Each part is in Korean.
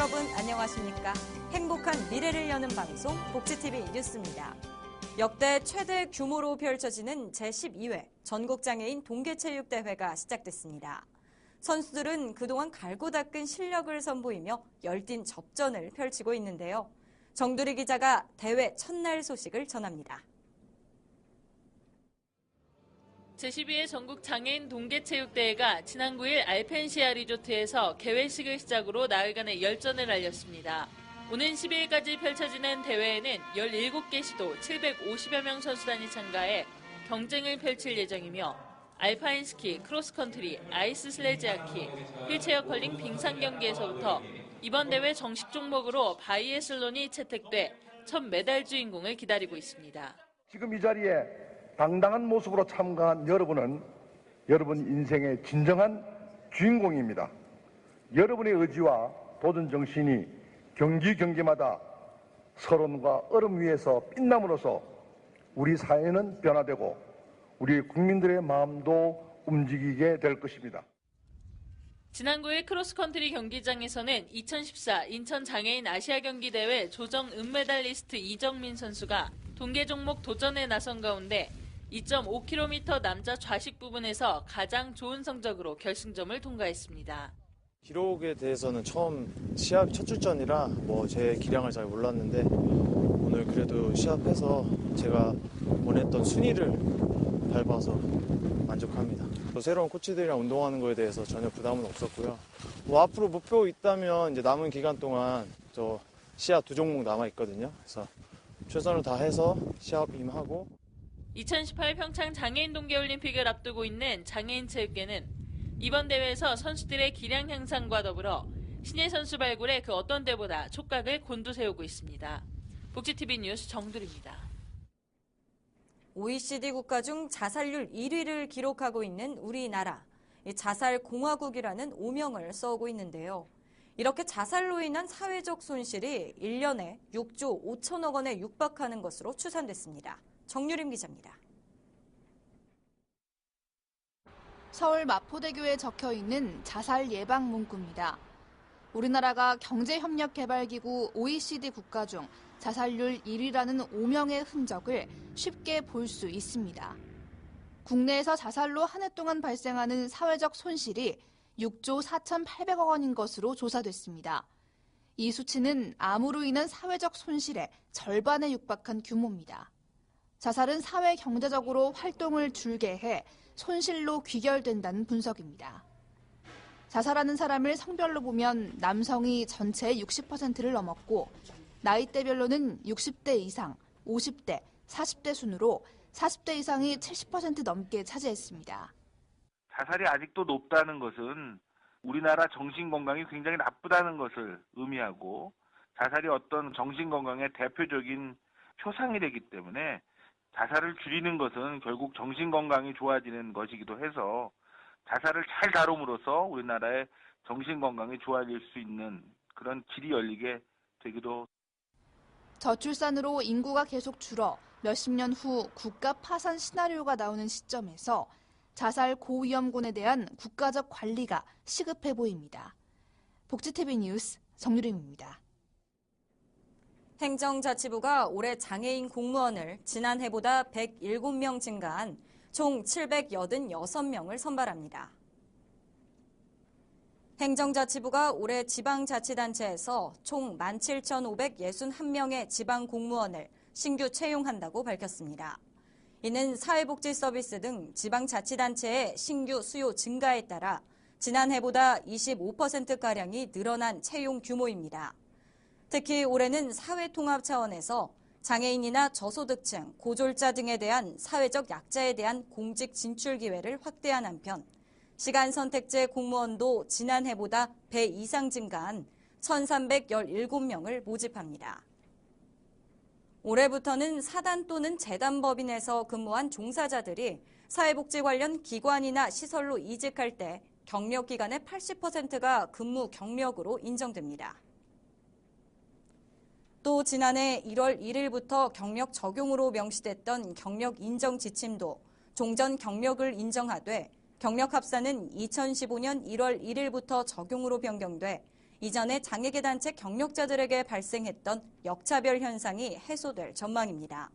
여러분 안녕하십니까? 행복한 미래를 여는 방송 복지TV 뉴스입니다. 역대 최대 규모로 펼쳐지는 제12회 전국장애인 동계체육대회가 시작됐습니다. 선수들은 그동안 갈고 닦은 실력을 선보이며 열띤 접전을 펼치고 있는데요. 정두리 기자가 대회 첫날 소식을 전합니다. 제12회 전국 장애인 동계체육대회가 지난 9일 알펜시아 리조트에서 개회식을 시작으로 나흘간의 열전을 알렸습니다. 오는 12일까지 펼쳐지는 대회에는 17개 시도 750여 명 선수단이 참가해 경쟁을 펼칠 예정이며 알파인 스키, 크로스컨트리, 아이스 슬레지아키, 휠체어 컬링 빙상 경기에서부터 이번 대회 정식 종목으로 바이애슬론이 채택돼 첫 메달 주인공을 기다리고 있습니다. 지금 이 자리에 당당한 모습으로 참가한 여러분은 여러분 인생의 진정한 주인공입니다. 여러분의 의지와 도전 정신이 경기마다 서론과 얼음 위에서 빛남으로써 우리 사회는 변화되고 우리 국민들의 마음도 움직이게 될 것입니다. 지난 9일 크로스컨트리 경기장에서는 2014 인천장애인 아시아경기대회 조정 은메달리스트 이정민 선수가 동계 종목 도전에 나선 가운데 2.5km 남자 좌식 부분에서 가장 좋은 성적으로 결승점을 통과했습니다. 기록에 대해서는 처음 시합 첫 출전이라 제 기량을 잘 몰랐는데 오늘 그래도 시합해서 제가 원했던 순위를 밟아서 만족합니다. 새로운 코치들이랑 운동하는 거에 대해서 전혀 부담은 없었고요. 앞으로 목표 있다면 이제 남은 기간 동안 시합 2종목 남아 있거든요. 그래서 최선을 다해서 시합 임하고 2018 평창 장애인 동계올림픽을 앞두고 있는 장애인 체육계는 이번 대회에서 선수들의 기량 향상과 더불어 신예 선수 발굴에 그 어떤 때보다 촉각을 곤두세우고 있습니다. 복지TV 뉴스 정두리입니다. OECD 국가 중 자살률 1위를 기록하고 있는 우리나라. 자살공화국이라는 오명을 써오고 있는데요. 이렇게 자살로 인한 사회적 손실이 1년에 6조 5천억 원에 육박하는 것으로 추산됐습니다. 정유림 기자입니다. 서울 마포대교에 적혀있는 자살 예방 문구입니다. 우리나라가 경제협력개발기구 OECD 국가 중 자살률 1위라는 오명의 흔적을 쉽게 볼 수 있습니다. 국내에서 자살로 한 해 동안 발생하는 사회적 손실이 6조 4,800억 원인 것으로 조사됐습니다. 이 수치는 암으로 인한 사회적 손실의 절반에 육박한 규모입니다. 자살은 사회 경제적으로 활동을 줄게 해 손실로 귀결된다는 분석입니다. 자살하는 사람을 성별로 보면 남성이 전체의 60%를 넘었고 나이대별로는 60대 이상, 50대, 40대 순으로 40대 이상이 70% 넘게 차지했습니다. 자살이 아직도 높다는 것은 우리나라 정신건강이 굉장히 나쁘다는 것을 의미하고 자살이 어떤 정신건강의 대표적인 표상이 되기 때문에 자살을 줄이는 것은 결국 정신건강이 좋아지는 것이기도 해서 자살을 잘 다룸으로써 우리나라의 정신건강이 좋아질 수 있는 그런 길이 열리게 되기도. 저출산으로 인구가 계속 줄어 몇십 년 후 국가 파산 시나리오가 나오는 시점에서 자살 고위험군에 대한 국가적 관리가 시급해 보입니다. 복지TV 뉴스 정유림입니다. 행정자치부가 올해 장애인 공무원을 지난해보다 107명 증가한 총 786명을 선발합니다. 행정자치부가 올해 지방자치단체에서 총 17,561명의 지방공무원을 신규 채용한다고 밝혔습니다. 이는 사회복지 서비스 등 지방자치단체의 신규 수요 증가에 따라 지난해보다 25%가량이 늘어난 채용 규모입니다. 특히 올해는 사회통합 차원에서 장애인이나 저소득층, 고졸자 등에 대한 사회적 약자에 대한 공직 진출 기회를 확대한 한편 시간선택제 공무원도 지난해보다 배 이상 증가한 1,317명을 모집합니다. 올해부터는 사단 또는 재단법인에서 근무한 종사자들이 사회복지 관련 기관이나 시설로 이직할 때 경력기간의 80%가 근무 경력으로 인정됩니다. 또 지난해 1월 1일부터 경력 적용으로 명시됐던 경력 인정 지침도 종전 경력을 인정하되 경력 합산은 2015년 1월 1일부터 적용으로 변경돼 이전에 장애계 단체 경력자들에게 발생했던 역차별 현상이 해소될 전망입니다.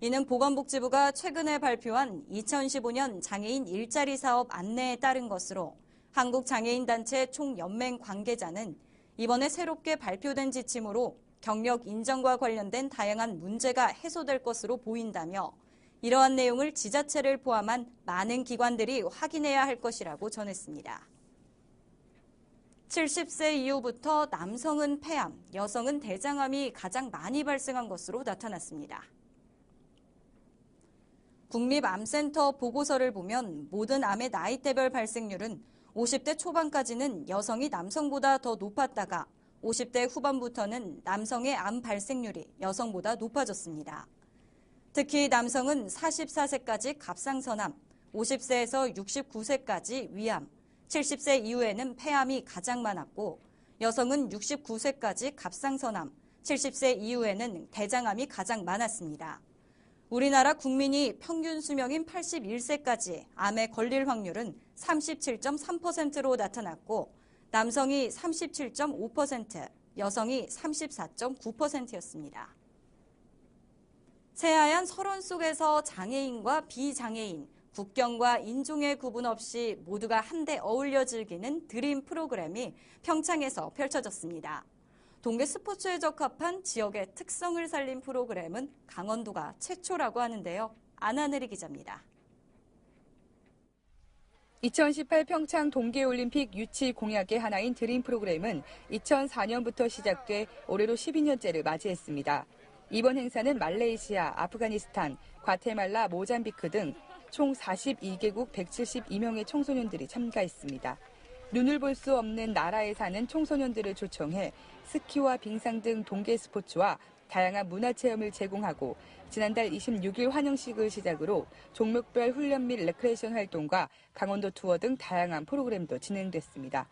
이는 보건복지부가 최근에 발표한 2015년 장애인 일자리 사업 안내에 따른 것으로 한국장애인단체 총연맹 관계자는 이번에 새롭게 발표된 지침으로 경력 인정과 관련된 다양한 문제가 해소될 것으로 보인다며 이러한 내용을 지자체를 포함한 많은 기관들이 확인해야 할 것이라고 전했습니다. 70세 이후부터 남성은 폐암, 여성은 대장암이 가장 많이 발생한 것으로 나타났습니다. 국립암센터 보고서를 보면 모든 암의 나이대별 발생률은 50대 초반까지는 여성이 남성보다 더 높았다가 50대 후반부터는 남성의 암 발생률이 여성보다 높아졌습니다. 특히 남성은 44세까지 갑상선암, 50세에서 69세까지 위암, 70세 이후에는 폐암이 가장 많았고 여성은 69세까지 갑상선암, 70세 이후에는 대장암이 가장 많았습니다. 우리나라 국민이 평균 수명인 81세까지 암에 걸릴 확률은 37.3%로 나타났고 남성이 37.5%, 여성이 34.9%였습니다. 새하얀 설원 속에서 장애인과 비장애인, 국경과 인종의 구분 없이 모두가 한데 어울려 즐기는 드림 프로그램이 평창에서 펼쳐졌습니다. 동계 스포츠에 적합한 지역의 특성을 살린 프로그램은 강원도가 최초라고 하는데요. 안하늘이 기자입니다. 2018 평창 동계올림픽 유치 공약의 하나인 드림 프로그램은 2004년부터 시작돼 올해로 12년째를 맞이했습니다. 이번 행사는 말레이시아, 아프가니스탄, 과테말라, 모잠비크 등 총 42개국 172명의 청소년들이 참가했습니다. 눈을 볼 수 없는 나라에 사는 청소년들을 초청해 스키와 빙상 등 동계 스포츠와 다양한 문화체험을 제공하고 지난달 26일 환영식을 시작으로 종목별 훈련 및 레크레이션 활동과 강원도 투어 등 다양한 프로그램도 진행됐습니다.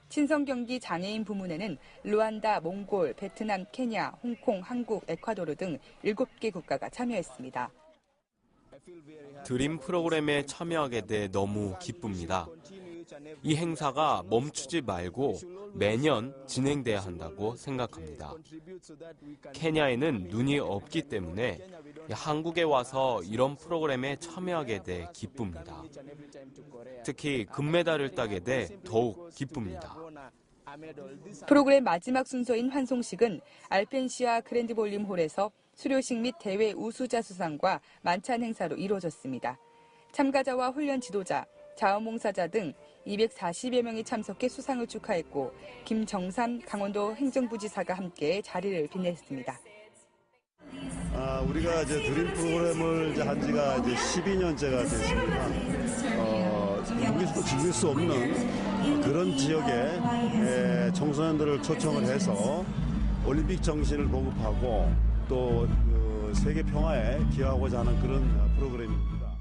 친선 경기 장애인 부문에는 루안다, 몽골, 베트남, 케냐, 홍콩, 한국, 에콰도르 등 7개 국가가 참여했습니다. 드림 프로그램에 참여하게 돼 너무 기쁩니다. 이 행사가 멈추지 말고 매년 진행돼야 한다고 생각합니다. 케냐에는 눈이 없기 때문에 한국에 와서 이런 프로그램에 참여하게 돼 기쁩니다. 특히 금메달을 따게 돼 더욱 기쁩니다. 프로그램 마지막 순서인 환송식은 알펜시아 그랜드볼륨 홀에서 수료식 및 대회 우수자 수상과 만찬 행사로 이루어졌습니다. 참가자와 훈련 지도자, 자원봉사자 등 240여 명이 참석해 수상을 축하했고 김정삼 강원도 행정부지사가 함께 자리를 빛냈습니다. 우리가 이제 드림 프로그램을 이제 한 지가 이제 12년째가 됐습니다. 여기서 즐길 수 없는 그런 지역에 청소년들을 초청을 해서 올림픽 정신을 보급하고 또 세계 평화에 기여하고자 하는 그런 프로그램입니다.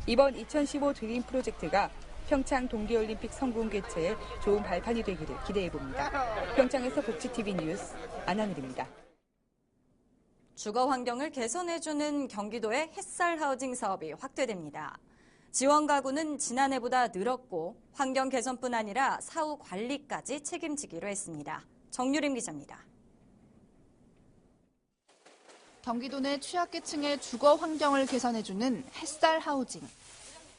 이번 2015 드림 프로젝트가 평창 동계올림픽 성공 개최에 좋은 발판이 되기를 기대해봅니다. 평창에서 복지TV 뉴스 안하늘입니다. 주거 환경을 개선해주는 경기도의 햇살 하우징 사업이 확대됩니다. 지원 가구는 지난해보다 늘었고 환경 개선뿐 아니라 사후 관리까지 책임지기로 했습니다. 정유림 기자입니다. 경기도 내 취약계층의 주거 환경을 개선해주는 햇살 하우징.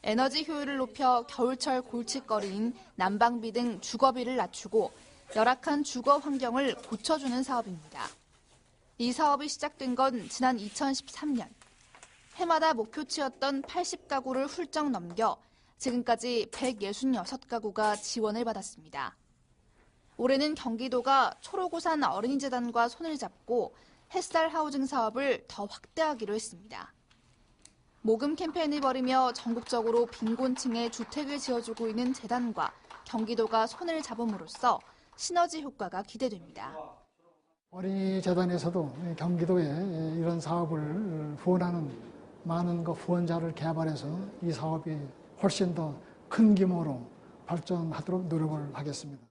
에너지 효율을 높여 겨울철 골칫거리인 난방비 등 주거비를 낮추고 열악한 주거 환경을 고쳐주는 사업입니다. 이 사업이 시작된 건 지난 2013년. 해마다 목표치였던 80가구를 훌쩍 넘겨 지금까지 166가구가 지원을 받았습니다. 올해는 경기도가 초록우산 어린이재단과 손을 잡고 햇살 하우징 사업을 더 확대하기로 했습니다. 모금 캠페인을 벌이며 전국적으로 빈곤층에 주택을 지어주고 있는 재단과 경기도가 손을 잡음으로써 시너지 효과가 기대됩니다. 어린이재단에서도 경기도에 이런 사업을 후원하는 많은 후원자를 개발해서 이 사업이 훨씬 더 큰 규모로 발전하도록 노력을 하겠습니다.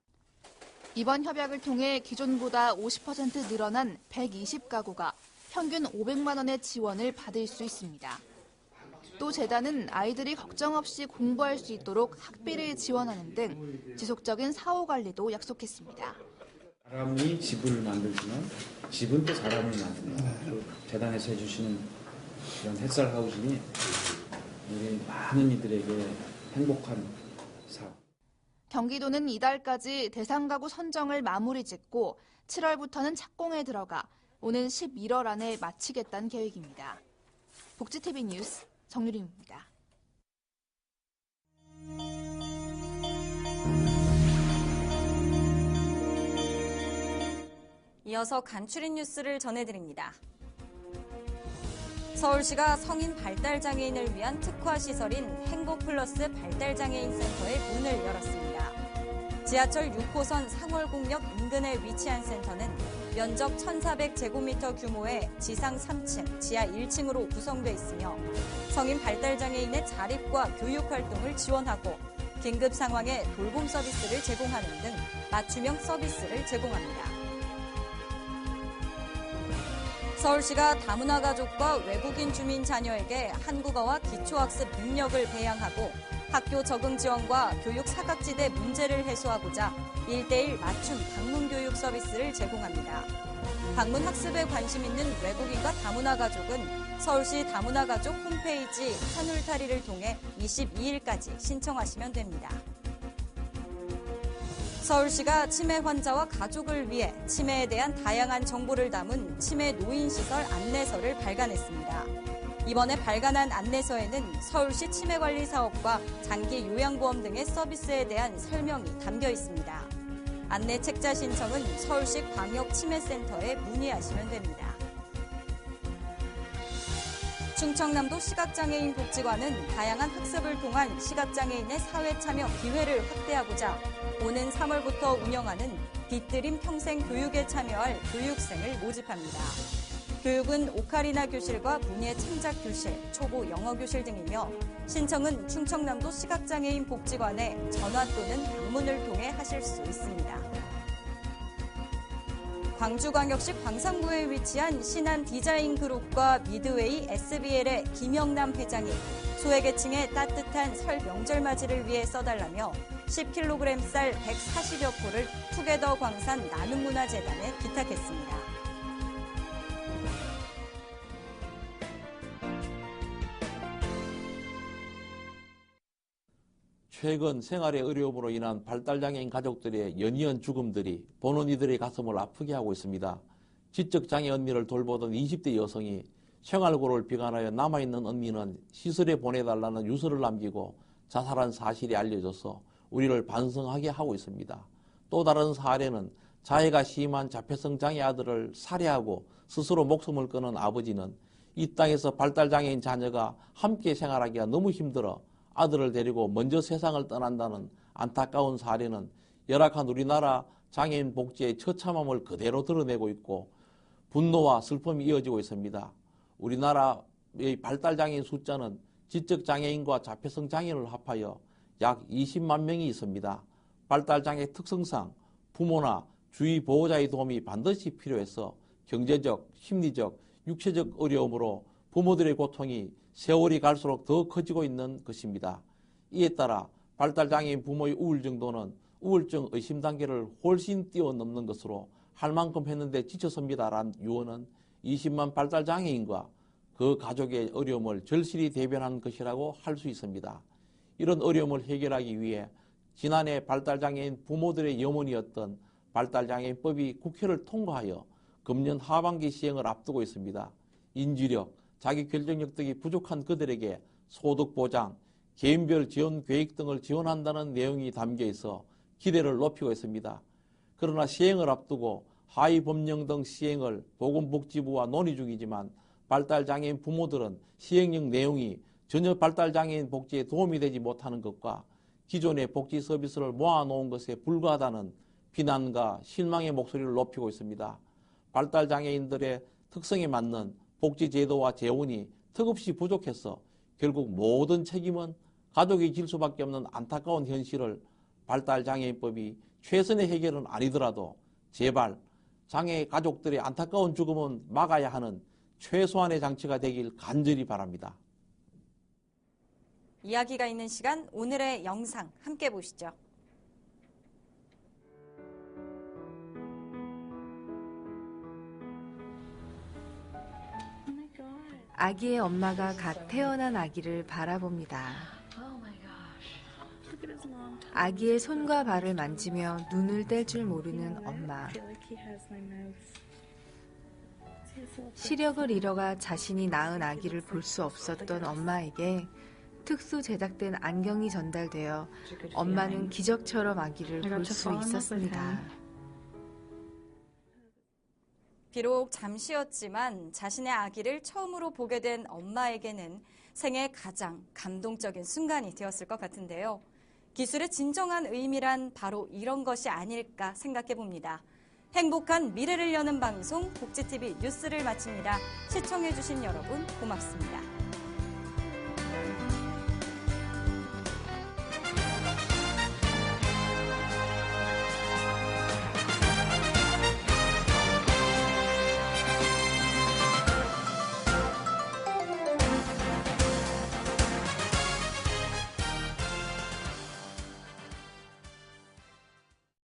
이번 협약을 통해 기존보다 50% 늘어난 120가구가 평균 500만 원의 지원을 받을 수 있습니다. 또 재단은 아이들이 걱정 없이 공부할 수 있도록 학비를 지원하는 등 지속적인 사후 관리도 약속했습니다. 사람이 집을 만들지만 집은 또 사람을 만든다. 재단에서 해주시는 이런 햇살 하우징이 우리 많은 이들에게 행복한 사업. 경기도는 이달까지 대상 가구 선정을 마무리 짓고 7월부터는 착공에 들어가 오는 11월 안에 마치겠다는 계획입니다. 복지TV 뉴스 정유림입니다. 이어서 간추린 뉴스를 전해드립니다. 서울시가 성인 발달장애인을 위한 특화 시설인 행복플러스 발달장애인 센터의 문을 열었습니다. 지하철 6호선 상월공역 인근에 위치한 센터는 면적 1,400제곱미터 규모의 지상 3층, 지하 1층으로 구성돼 있으며 성인 발달장애인의 자립과 교육 활동을 지원하고 긴급 상황에 돌봄 서비스를 제공하는 등 맞춤형 서비스를 제공합니다. 서울시가 다문화 가족과 외국인 주민 자녀에게 한국어와 기초학습 능력을 배양하고 학교 적응 지원과 교육 사각지대 문제를 해소하고자 1:1 맞춤 방문 교육 서비스를 제공합니다. 방문 학습에 관심 있는 외국인과 다문화 가족은 서울시 다문화 가족 홈페이지 한울타리를 통해 22일까지 신청하시면 됩니다. 서울시가 치매 환자와 가족을 위해 치매에 대한 다양한 정보를 담은 치매 노인시설 안내서를 발간했습니다. 이번에 발간한 안내서에는 서울시 치매관리 사업과 장기 요양보험 등의 서비스에 대한 설명이 담겨 있습니다. 안내 책자 신청은 서울시 광역치매센터에 문의하시면 됩니다. 충청남도 시각장애인 복지관은 다양한 학습을 통한 시각장애인의 사회참여 기회를 확대하고자 오는 3월부터 운영하는 빗드림 평생교육에 참여할 교육생을 모집합니다. 교육은 오카리나 교실과 문예 창작 교실, 초보 영어 교실 등이며 신청은 충청남도 시각장애인 복지관에 전화 또는 방문을 통해 하실 수 있습니다. 광주광역시 광산구에 위치한 신한 디자인그룹과 미드웨이 SBL의 김영남 회장이 소외계층의 따뜻한 설 명절맞이를 위해 써달라며 10kg 쌀 140여 포를 투게더 광산 나눔문화재단에 기탁했습니다. 최근 생활의 어려움으로 인한 발달장애인 가족들의 연이은 죽음들이 보는 이들의 가슴을 아프게 하고 있습니다. 지적장애 언니를 돌보던 20대 여성이 생활고를 비관하여 남아있는 언니는 시설에 보내달라는 유서를 남기고 자살한 사실이 알려져서 우리를 반성하게 하고 있습니다. 또 다른 사례는 자해가 심한 자폐성 장애 아들을 살해하고 스스로 목숨을 끊은 아버지는 이 땅에서 발달장애인 자녀가 함께 생활하기가 너무 힘들어 아들을 데리고 먼저 세상을 떠난다는 안타까운 사례는 열악한 우리나라 장애인 복지의 처참함을 그대로 드러내고 있고 분노와 슬픔이 이어지고 있습니다. 우리나라의 발달장애인 숫자는 지적장애인과 자폐성 장애인을 합하여 약 20만 명이 있습니다. 발달장애 특성상 부모나 주위 보호자의 도움이 반드시 필요해서 경제적, 심리적, 육체적 어려움으로 부모들의 고통이 세월이 갈수록 더 커지고 있는 것입니다. 이에 따라 발달장애인 부모의 우울 정도는 우울증 의심 단계를 훨씬 뛰어넘는 것으로 할 만큼 했는데 지쳐섭니다라는 유언은 20만 발달장애인과 그 가족의 어려움을 절실히 대변한 것이라고 할 수 있습니다. 이런 어려움을 해결하기 위해 지난해 발달장애인 부모들의 염원이었던 발달장애인법이 국회를 통과하여 금년 하반기 시행을 앞두고 있습니다. 인지력, 자기 결정력 등이 부족한 그들에게 소득 보장, 개인별 지원 계획 등을 지원한다는 내용이 담겨 있어 기대를 높이고 있습니다. 그러나 시행을 앞두고 하위 법령 등 시행을 보건복지부와 논의 중이지만 발달장애인 부모들은 시행령 내용이 전혀 발달장애인 복지에 도움이 되지 못하는 것과 기존의 복지 서비스를 모아놓은 것에 불과하다는 비난과 실망의 목소리를 높이고 있습니다. 발달장애인들의 특성에 맞는 복지제도와 재원이 턱없이 부족해서 결국 모든 책임은 가족이 질 수밖에 없는 안타까운 현실을 발달장애인법이 최선의 해결은 아니더라도 제발 장애 가족들의 안타까운 죽음은 막아야 하는 최소한의 장치가 되길 간절히 바랍니다. 이야기가 있는 시간, 오늘의 영상 함께 보시죠. 아기의 엄마가 갓 태어난 아기를 바라봅니다. 아기의 손과 발을 만지며 눈을 뗄 줄 모르는 엄마. 시력을 잃어가 자신이 낳은 아기를 볼 수 없었던 엄마에게 특수 제작된 안경이 전달되어 엄마는 기적처럼 아기를 볼 수 있었습니다. 비록 잠시였지만 자신의 아기를 처음으로 보게 된 엄마에게는 생애 가장 감동적인 순간이 되었을 것 같은데요. 기술의 진정한 의미란 바로 이런 것이 아닐까 생각해 봅니다. 행복한 미래를 여는 방송 복지TV 뉴스를 마칩니다. 시청해 주신 여러분 고맙습니다.